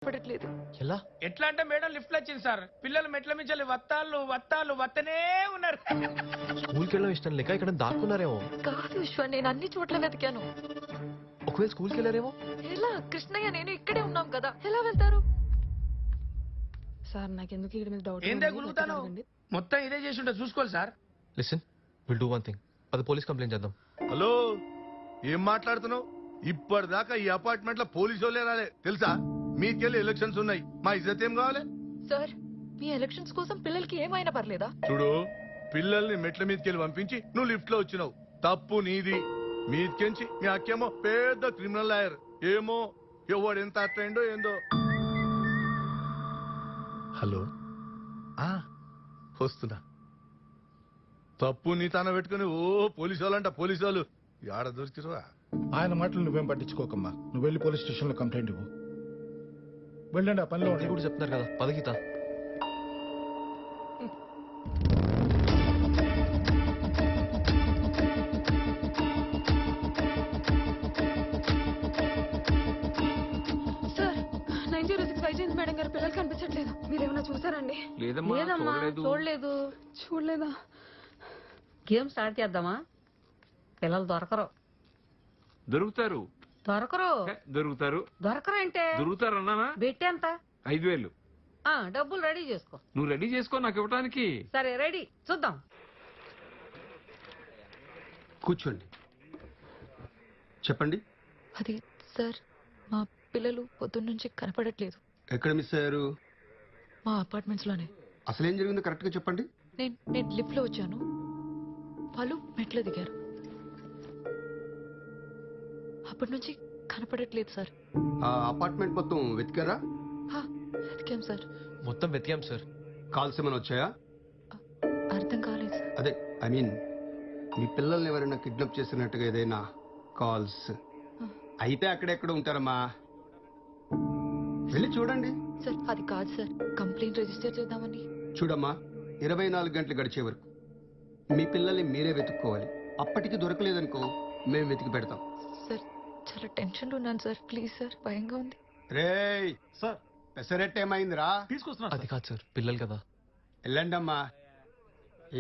పడట్లేదు. ఎలా ఎట్లా అంటే మేడం లిఫ్ట్ వచ్చింది సార్. పిల్లలు మెట్ల మించాలి వత్తనే ఉన్నారు. స్కూల్కి వెళ్ళడం ఇష్టం లేక ఇక్కడ దాక్కున్నారేమో. కాదు విశ్వ, నేను అన్ని చోట్ల వెతికాను. ఒకవేళ స్కూల్కి వెళ్ళారేమో. ఎలా? కృష్ణయ్య నేను ఇక్కడే ఉన్నాం కదా, ఎలా వెళ్తారు? సార్ నాకెందుకు ఇక్కడ మీద డౌట్ ఏందే గులుగుతాను? మొత్తం ఇదే చేసి ఉంటే చూసుకోవాలి sir. Listen, will do one thing. అది పోలీస్ కంప్లైంట్ చేద్దాం. హలో, ఏం మాట్లాడుతున్నావు? ఇప్పటిదాకా ఈ అపార్ట్మెంట్ లో పోలీసు వాళ్ళే రాలే తెలుసా? మీకెళ్ళి ఎలక్షన్స్ ఉన్నాయి, మా ఇజ్జత్ ఏం కావాలి? సార్, మీ ఎలక్షన్స్ కోసం పిల్లలకి ఏమైనా పర్లేదా? చూడు, పిల్లల్ని మెట్ల మీదకెళ్ళి పంపించి నువ్వు లిఫ్ట్ లో వచ్చినావు, తప్పు నీది. మీదకెంచి మీ అక్కేమో పెద్ద క్రిమినల్ లాయర్. ఏమో ఎవడు ఎంత అట్రైండో ఏందో. హలో, వస్తున్నా. తప్పు నీ తాన పెట్టుకుని ఓ పోలీసు వాళ్ళంట పోలీసు వాళ్ళు ఆడ దొరికిరువా? ఆయన మాటలు నువ్వేం పట్టించుకోకమ్మా. నువ్వు వెళ్ళి పోలీస్ స్టేషన్ లో కంప్లైంట్ ఇవ్వు. వెళ్ళండి, ఆ పనిలో అది కూడా చెప్తున్నారు కదా, పదగీత. సార్ 906 వైజయంత్ మేడం గారు పిల్లలు కనిపించట్లేదు. మీరేమైనా చూసారండి? లేదమ్మా, చూడలేదా? గేమ్ స్టార్ట్ చేద్దామా? పిల్లలు దొరకరు. దొరుకుతారు అంటే దొరుకుతారు అన్నానా? బెట్టి ఎంత? 5,000. డబ్బులు రెడీ చేసుకో. నువ్వు రెడీ చేసుకో నాకు ఇవ్వడానికి. సరే రెడీ, చూద్దాం. కూర్చోండి, చెప్పండి. అది సార్, మా పిల్లలు పొద్దున్నుంచి కనపడట్లేదు. ఎక్కడ మిస్ అయ్యారు? మా అపార్ట్మెంట్స్ లోనే. అసలేం జరిగిందో కరెక్ట్ గా చెప్పండి. నేను లిఫ్ట్ లో వచ్చాను, వాళ్ళు మెట్లు దిగారు. అప్పటి నుంచి కనపడట్లేదు సార్. ఆ అపార్ట్మెంట్ మొత్తం వెతికారా? వెతికాం సార్. మొత్తం వెతికాం సార్. కాల్స్ ఏమైనా వచ్చాయా? అర్థం కాలేదు సార్. అదే ఐ మీన్, మీ పిల్లల్ని ఎవరైనా కిడ్నాప్ చేసినట్టుగా ఏదైనా కాల్స్ అయితే అక్కడెక్కడ ఉంటారమ్మా? వెళ్ళి చూడండి. సార్ అది కాదు సార్, కంప్లైంట్ రిజిస్టర్ చేద్దామని. చూడమ్మా, 24 గంటలు గడిచే వరకు మీ పిల్లల్ని మీరే వెతుక్కోవాలి. అప్పటికి దొరకలేదనుకో మేము వెతికి పెడతాం. సార్ చాలా టెన్షన్లో ఉన్నాను సార్, ప్లీజ్ సార్, భయంగా ఉంది. రేయ్ సార్, పెసరెట్ ఏమైందిరా? తీసుకొస్తున్నా. అది కాదు సార్, పిల్లలు కదా. వెళ్ళండమ్మా.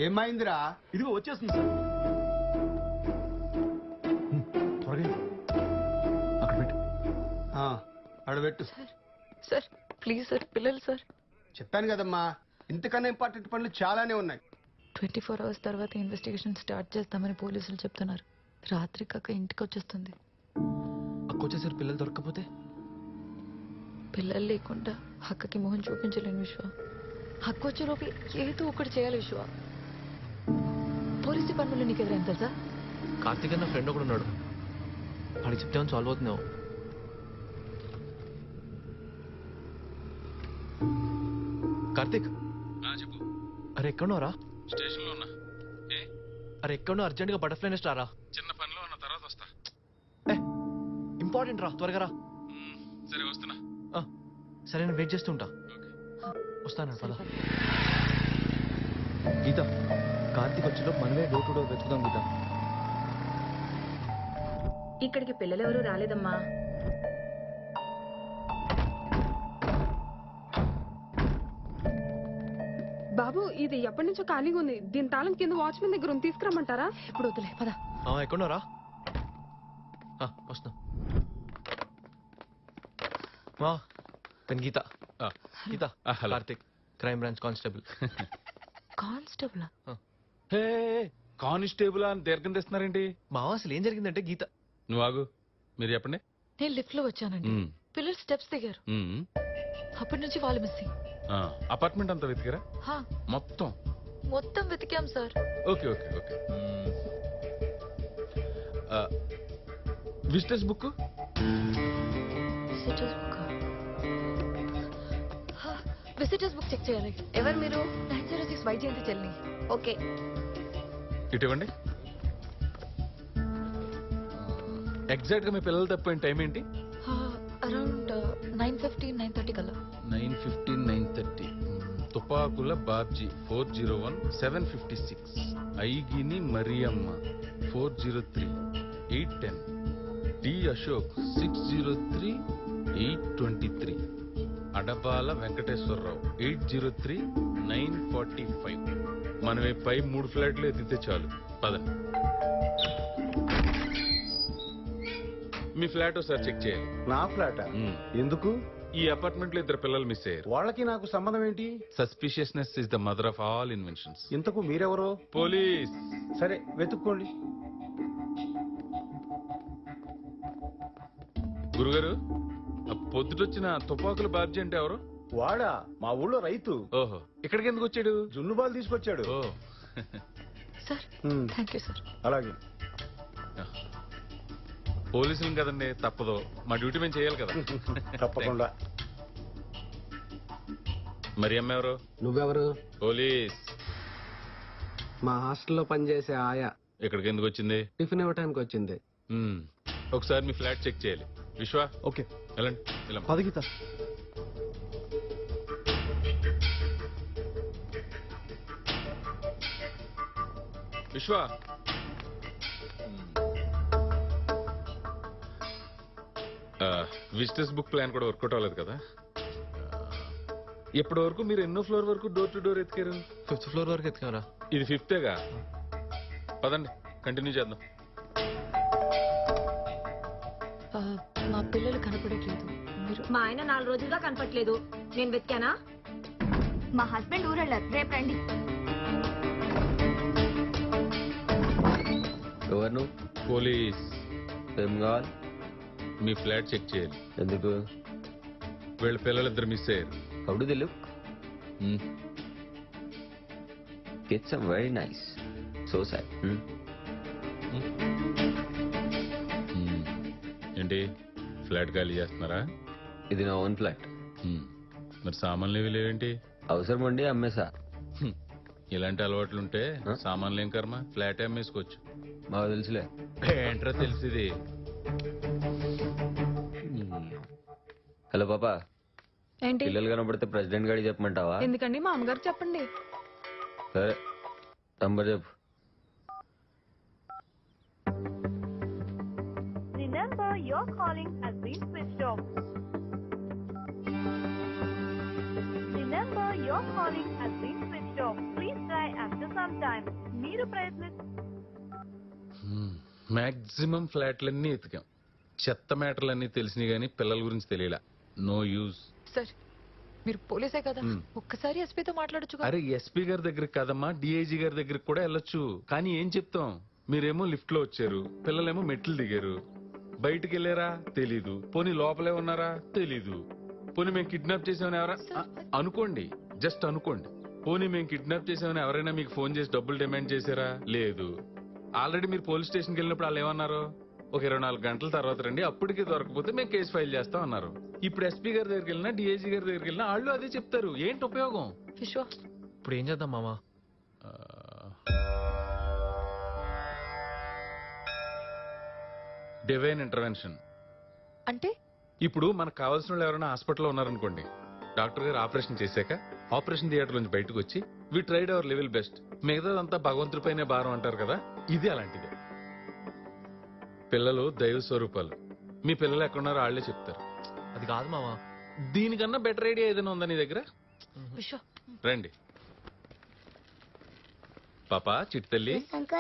ఏమైందిరా? ఇదిగో వచ్చేస్తుంది సార్. త్వరగా అక్కడ పెట్టు. అడబెట్టు. సార్ ప్లీజ్ సార్, పిల్లలు సార్. చెప్పాను కదమ్మా, ఇంతకన్నా ఇంపార్టెంట్ పనులు చాలానే ఉన్నాయి. 24 hours తర్వాత ఇన్వెస్టిగేషన్ స్టార్ట్ చేస్తామని పోలీసులు చెప్తున్నారు. రాత్రి కాక ఇంటికి వచ్చేస్తుంది. అక్కొచ్చేసారు, పిల్లలు దొరకకపోతే? పిల్లలు లేకుండా అక్కకి మొహం చూపించలేను విశ్వ. హక్కు వచ్చేలోపు ఏదో ఒకటి చేయాలి విశ్వ. పోలీస్ డిపార్ట్మెంట్లో నీకు ఎదురైంది తెలుసా? కార్తీక్ అన్న ఫ్రెండ్ ఒకడు ఉన్నాడు, వాడికి చెప్తే సాల్వ్ అవుతున్నావు. కార్తీక్, అరే ఎక్కడున్నారా? స్టేషన్ లో ఉన్నా. అరే ఎక్కడున్నా? అర్జెంట్ గా బటర్ఫ్లై నెస్ట్ రారా. చిన్న పనిలో ఉన్న తర్వాత వస్తా. ఇంపార్టెంట్ రా, త్వరగా రా. సరే వస్తున్నా. సరే నేను వెయిట్ చేస్తుంటా. వస్తాను పద. గీత, కార్తీక్ వచ్చేలో మనమే డోర్ టు డోర్ వెతుకుదాం. గీత, ఇక్కడికి పిల్లలెవరూ రాలేదమ్మా. బాబు, ఇది ఎప్పటి నుంచో ఖాళీగా ఉంది. దీని తాళం కింద వాచ్మెన్ దగ్గర ఉంది, తీసుకురమ్మంటారా? ఇప్పుడు వద్దులే, పద. ఎక్కడున్నారా? వస్తున్నా. తను Geetha. Geetha, Karthik, crime branch constable. Constable? Constable అని దీర్ఘం తెస్తున్నారేంటి? మా అసలు ఏం జరిగిందంటే గీత. నువ్వు ఆగు, మీరు చెప్పండి. నేను లిఫ్ట్ లో వచ్చానండి, పిల్లలు స్టెప్స్ దిగారు. అప్పటి నుంచి వాళ్ళు మిస్సింగ్. అపార్ట్మెంట్ అంతా వెతికారా? మొత్తం వెతికాం sir. Okay okay okay. Visitors book visitors book check చేయాలి. ఎవరు మీరు? 906 వైజయంతి చెల్లి. ఓకే, ఇటు ఇవ్వండి. ఎగ్జాక్ట్ గా మీ పిల్లలు తప్పిపోయిన టైం ఏంటి? అరౌండ్ 9:15, 9:30 కల్లా. 9:15, 9:30. తుపాకుల బాబ్జీ 401, 756. ఐగిని మరియమ్మ 403, 810. డి అశోక్ 603, 823. అడపాల వెంకటేశ్వరరావు 803-945. మనమే పై 3 ఫ్లాట్లు ఎత్తితే చాలు. పదండి. మీ ఫ్లాట్ ఒకసారి చెక్ చేయాలి. నా ఫ్లాటా? ఎందుకు? ఈ అపార్ట్మెంట్ లో 2 పిల్లలు మిస్ అయ్యారు. వాళ్ళకి నాకు సంబంధం ఏంటి? Suspiciousness is the mother of all inventions. ఇంతకు మీరెవరో? పోలీస్. సరే వెతుక్కోండి. గురుగారు, పొద్దుటొచ్చిన తుపాకుల బాబ్జీ అంటే ఎవరు? వాడా? మా ఊళ్ళో రైతు. ఓహో, ఇక్కడికి ఎందుకు వచ్చాడు? జున్నుబాలు తీసుకొచ్చాడు. ఓ సార్ థ్యాంక్ యూ సార్. అలాగే. పోలీసులు కదండి, తప్పదు. మా డ్యూటీ మేము చేయాలి కదా. తప్పకుండా. మరి అమ్మ ఎవరు? నువ్వెవరు? పోలీస్. మా హాస్టల్లో పనిచేసే ఆయా. ఇక్కడికి ఎందుకు వచ్చింది? టిఫిన్ ఇవ్వటానికి వచ్చింది. ఒకసారి మీ ఫ్లాట్ చెక్ చేయాలి. విశ్వ, ఓకే వెళ్ళండి. వెళ్ళండి. పదగీత. విశ్వ, విజిటర్స్ బుక్ ప్లాన్ కూడా వర్కౌట్ అవ్వలేదు కదా. ఇప్పటి వరకు మీరు ఎన్నో ఫ్లోర్ వరకు డోర్ టు డోర్ ఎత్తికారు? 5th ఫ్లోర్ వరకు ఎత్తుకారా? ఇది 5th పదండి, కంటిన్యూ చేద్దాం. మా పిల్లలు కనపడట్లేదు. మీరు మా ఆయన 4 రోజులుగా కనపట్లేదు. నేను వెతికానా? మా హస్బెండ్ ఊరెళ్ళారు. రేపు రండి. ఎవరు నువ్వు? పోలీస్. ఏం కావాలి? మీ ఫ్లాట్ చెక్ చేయాలి. ఎందుకు? వీళ్ళ పిల్లలిద్దరు మిస్ అయ్యారు. How do they look? It's very nice. So sad. ఏంటి, ఫ్లాట్ ఖాళీ చేస్తున్నారా? ఇది నా ఓన్ ఫ్లాట్. మరి సామాన్లు ఇవి లేవేంటి? అవసరం అండి, అమ్మేసా. ఇలాంటి అలవాట్లుంటే సామాన్లు ఏం కర్మ, ఫ్లాట్ అమ్మేసుకోవచ్చు. బాగా తెలుసులే. ఏంట్రా తెలిసింది? హలో పాపా, ఏంటి? పిల్లలు కనబడితే ప్రెసిడెంట్ గారికి చెప్పమంటావా? ఎందుకండి? మా అమ్మగారు చెప్పండి. సరే, నంబర్ చెప్పు. The number you're calling has been switched off. The number you're calling has been switched off. Please try after some time. మీరు మాక్సిమం ఫ్లాట్లన్నీ ఎతికాం. చెత్త మ్యాటర్లన్నీ తెలిసినాయి కానీ పిల్లల గురించి తెలియలా. No use. సార్ మీరు పోలీసే కదా, ఒక్కసారి ఎస్పీతో మాట్లాడొచ్చు కదా. అరే ఎస్పీ గారి దగ్గరికి కదమ్మా, డిఐజీ గారి దగ్గరికి కూడా వెళ్ళొచ్చు. కానీ ఏం చెప్తాం, మీరేమో లిఫ్ట్ లో వచ్చారు, పిల్లలేమో మెట్లు దిగారు. బయటికి వెళ్ళారా తెలీదు, పోనీ లోపలే ఉన్నారా తెలీదు. పోనీ మేము కిడ్నాప్ చేసామని ఎవరైనా అనుకోండి, జస్ట్ అనుకోండి. పోనీ మేము కిడ్నాప్ చేసామని ఎవరైనా మీకు ఫోన్ చేసి డబ్బులు డిమాండ్ చేశారా? లేదు. ఆల్రెడీ మీరు పోలీస్ స్టేషన్కి వెళ్ళినప్పుడు వాళ్ళు ఏమన్నారు? ఒక 24 గంటల తర్వాత రండి, అప్పటికి దొరకపోతే మేము కేసు ఫైల్ చేస్తాం అన్నారు. ఇప్పుడు ఎస్పీ గారి దగ్గరికి వెళ్ళినా, డిఐజీ గారి దగ్గరికి వెళ్ళినా వాళ్ళు అదే చెప్తారు. ఏంటి ఉపయోగం? విశ్వ, ఇప్పుడు ఏం చేద్దాం మామా? డివైన్ ఇంటర్వెన్షన్ అంటే ఇప్పుడు మనకు కావాల్సిన వాళ్ళు ఎవరైనా హాస్పిటల్లో ఉన్నారనుకోండి, డాక్టర్ గారు ఆపరేషన్ చేశాక ఆపరేషన్ థియేటర్ నుంచి బయటకు వచ్చి we tried our level best, మిగతాదంతా భగవంతుడిపైనే భారం అంటారు కదా, ఇది అలాంటిదే. పిల్లలు దైవ స్వరూపాలు. మీ పిల్లలు ఎక్కడున్నారో వాళ్ళే చెప్తారు. అది కాదు మామా. దీనికన్నా బెటర్ ఐడియా ఏదైనా ఉందా నీ దగ్గర? విశ్వ రండి పాపా, చిట్టి తల్లి,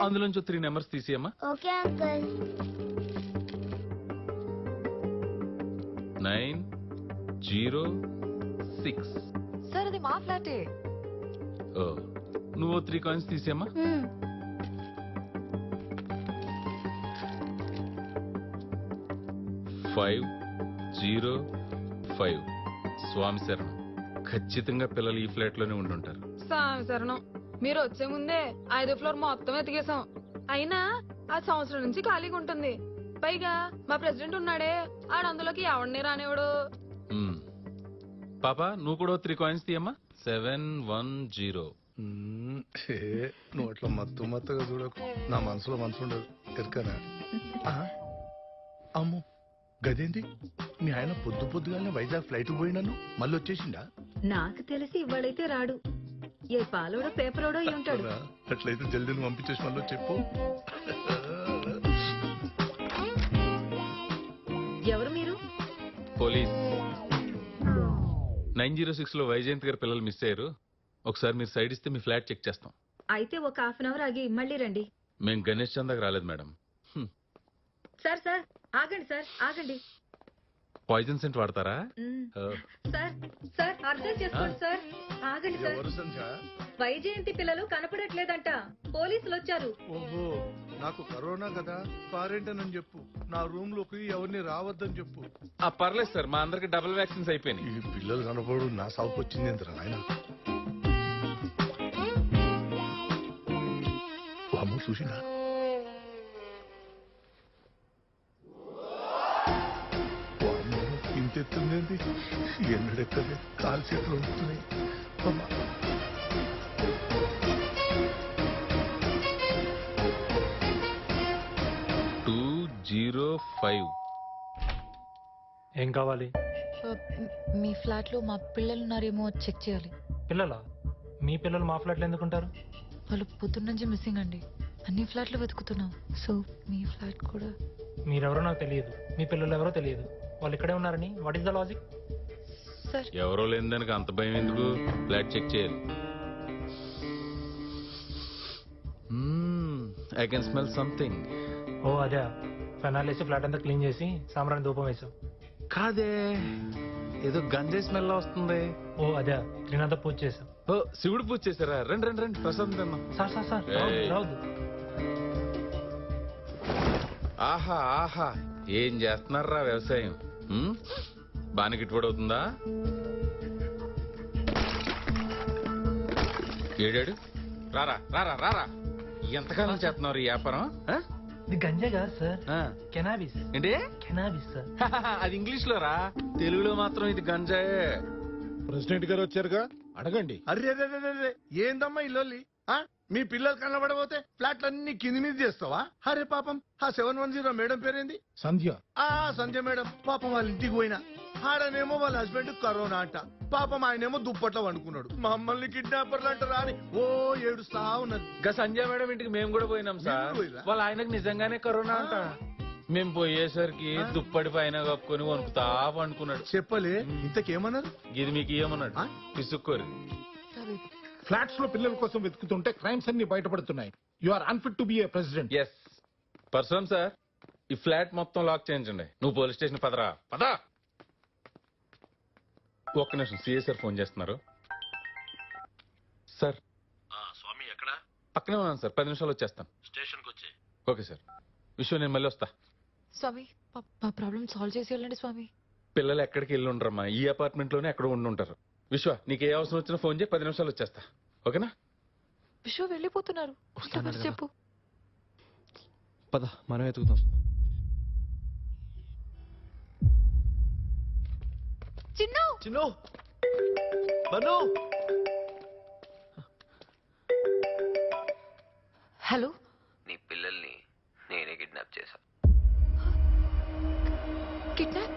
అందులోంచి 3 నెంబర్స్ తీసేయమ్మా. Okay uncle. 906. సార్ అది మా ఫ్లాటే. ఓ, నువ్వు 3 కాయిన్స్ తీసేయమ్మా. 505. స్వామి శరణం. ఖచ్చితంగా పిల్లలు ఈ ఫ్లాట్ లోనే ఉండుంటారు. స్వామి శరణం. మీరు వచ్చే ముందే 5వ ఫ్లోర్ మొత్తం ఎతికేసాం. అయినా ఆ సంవత్సరం నుంచి ఖాళీగా ఉంటుంది. పైగా మా ప్రెసిడెంట్ ఉన్నాడే, ఆడు అందులోకి ఎవడిని రానివాడు. పాపా, నువ్వు కూడా 3 కాయిన్స్ తీయమ్మా. 710. నువ్వు అట్లా మత్తుగా చూడకు, నా మనసులో మనసు ఉండదు ఎరకనా. అమ్మో గదేంది, మీ ఆయన పొద్దుగానే వైజాగ్ ఫ్లైట్ పోయినాను మళ్ళీ వచ్చేసిండా? నాకు తెలిసి ఇవాళైతే రాడు. ఏ పాలోడో పేపరోడో అయి ఉంటాడు. అట్లయితే జల్దీ నువ్వు పంపించేసి మళ్ళీ చెప్పు. ఎవరు మీరు? పోలీస్. 906 లో వైజయంత్ గారి పిల్లలు మిస్ అయ్యారు. ఒకసారి మీరు సైడ్ ఇస్తే మీ ఫ్లాట్ చెక్ చేస్తాం. అయితే ఒక హాఫ్ అన్ అవర్ ఆగి మళ్ళీ రండి. మేము గణేష్ చందాకి రాలేదు మేడం. సార్ సార్ ఆగండి సార్ ఆగండి. పాయిజన్ సెంట్ వాడతారా? సార్ సార్ అర్థం చేసుకోండి సార్. ఆగండి సార్. ఎవరు సంధ్య? వైజయంతి పిల్లలు కనపడట్లేదంట. పోలీసులు వచ్చారు. ఓహో, నాకు కరోనా కదా, క్వారంటైన్ అని చెప్పు. నా రూమ్ లోకి ఎవరిని రావద్దని చెప్పు. పర్లేదు సార్, మా అందరికి డబుల్ వ్యాక్సిన్స్ అయిపోయినాయి. ఈ పిల్లలు కనపడు నా సాగుకు వచ్చింది ఎంత నాయన. అమ్ము చూసినా ఇంతెత్తుందేంటి, ఎన్నడెక్కలే, కాలు చేతులు ఉంటున్నాయి. 205. ఏం కావాలి? మీ ఫ్లాట్ లో మా పిల్లలు ఉన్నారేమో చెక్ చేయాలి. పిల్లలా? మీ పిల్లలు మా ఫ్లాట్లో ఎందుకుంటారు? వాళ్ళు పొద్దున్న నుంచి మిస్సింగ్ అండి. అన్ని ఫ్లాట్లు వెతుకుతున్నాం. సో మీ ఫ్లాట్ కూడా. మీరెవరో నాకు తెలియదు, మీ పిల్లలు ఎవరో తెలియదు. వాళ్ళు ఇక్కడే ఉన్నారని what is the logic? Sir ఎవరో లేని దానికి అంత భయం ఎందుకు? ఫ్లాట్ చెక్ చేయాలి. I can smell something. ఓ అదే, ఫెనాల్ వేసి ఫ్లాట్ అంతా క్లీన్ చేసి సాంబ్రాన్ని ధూపం వేసాం. కాదే, ఏదో గంజాయి స్మెల్ వస్తుంది. ఓ అదే, త్రినాథ పూజ చేసాం. ఓ శివుడు పూజ చేశారా? రండి రండి రండి, ప్రసాదం తిన్నాం. సార్ సార్ సార్ రావద్దు. ఆహా ఆహా, ఏం చేస్తున్నారా వ్యవసాయం? బాగా గిట్టుబడి అవుతుందా? ఏడాడు రారా రారా రారా. ఎంతకాలం చేస్తున్నారు ఈ వ్యాపారం? ఇది గంజా కాదు సార్, కెనాబిస్. ఏంటి? Cannabis sir. అది ఇంగ్లీష్ లో రా, తెలుగులో మాత్రం ఇది గంజాయే. ప్రెసిడెంట్ గారు వచ్చారుగా, అడగండి. అరే ఏందమ్మా ఇల్లు? మీ పిల్లలు కనబడబోతే ఫ్లాట్లన్నీ కింది మీద చేస్తావా? అరే పాపం, ఆ 710 మేడం పేరేంది? సంధ్య. సంధ్య మేడం పాపం వాళ్ళ ఇంటికి పోయినా, ఆడనేమో వాళ్ళ హస్బెండ్ కరోనా అంట. పాపం ఆయనేమో దుప్పట్లో వండుకున్నాడు. మమ్మల్ని కిడ్నాపర్లు అంటారా అని ఓ ఏడుస్తా ఉన్నది. గా సంజయ్ మేడం ఇంటికి మేము కూడా పోయినాం సార్. వాళ్ళ ఆయనకు నిజంగానే కరోనా అంట. మేము పోయేసరికి దుప్పటి పైన కప్పుకొని వణుకుతా వండుకున్నాడు. చెప్పలే, ఇంతకేమన్నారు? ఇది మీకు ఏమన్నాడు? పిసుక్కోరు. ఫ్లాట్స్ లో పిల్లల కోసం వెతుకుతుంటే క్రైమ్స్ అన్ని బయటపడుతున్నాయి. You are unfit to be a president. Yes person sir, ఈ ఫ్లాట్ మొత్తం లాక్ చేయించండి. నువ్వు పోలీస్ స్టేషన్ పదరా పదా. ఒక్క నిమిషం, సిఏ సార్ ఫోన్ చేస్తున్నారు. సార్ స్వామి ఎక్కడ? పక్కనే ఉన్నాను సార్, 10 నిమిషాలు వచ్చేస్తాను. స్టేషన్ కి వచ్చి. Okay sir. విశ్వ, నేను మళ్ళీ వస్తా. స్వామి మా ప్రాబ్లం సాల్వ్ చేసి వెళ్ళండి స్వామి. పిల్లలు ఎక్కడికి వెళ్ళి ఉండరమ్మా, ఈ అపార్ట్మెంట్ లోనే ఎక్కడ ఉండి ఉంటారు. విశ్వ, నీకు ఏ అవసరం వచ్చినా ఫోన్ చేయి, 10 నిమిషాలు వచ్చేస్తా. ఓకేనా? విశ్వ వెళ్ళిపోతున్నారు, చెప్పు. పద మనం ఎతుకుతాం. చిన్ను చిన్ను, బన్ను. హలో. నీ పిల్లల్ని నేనే కిడ్నాప్ చేశా. కిడ్నాప్?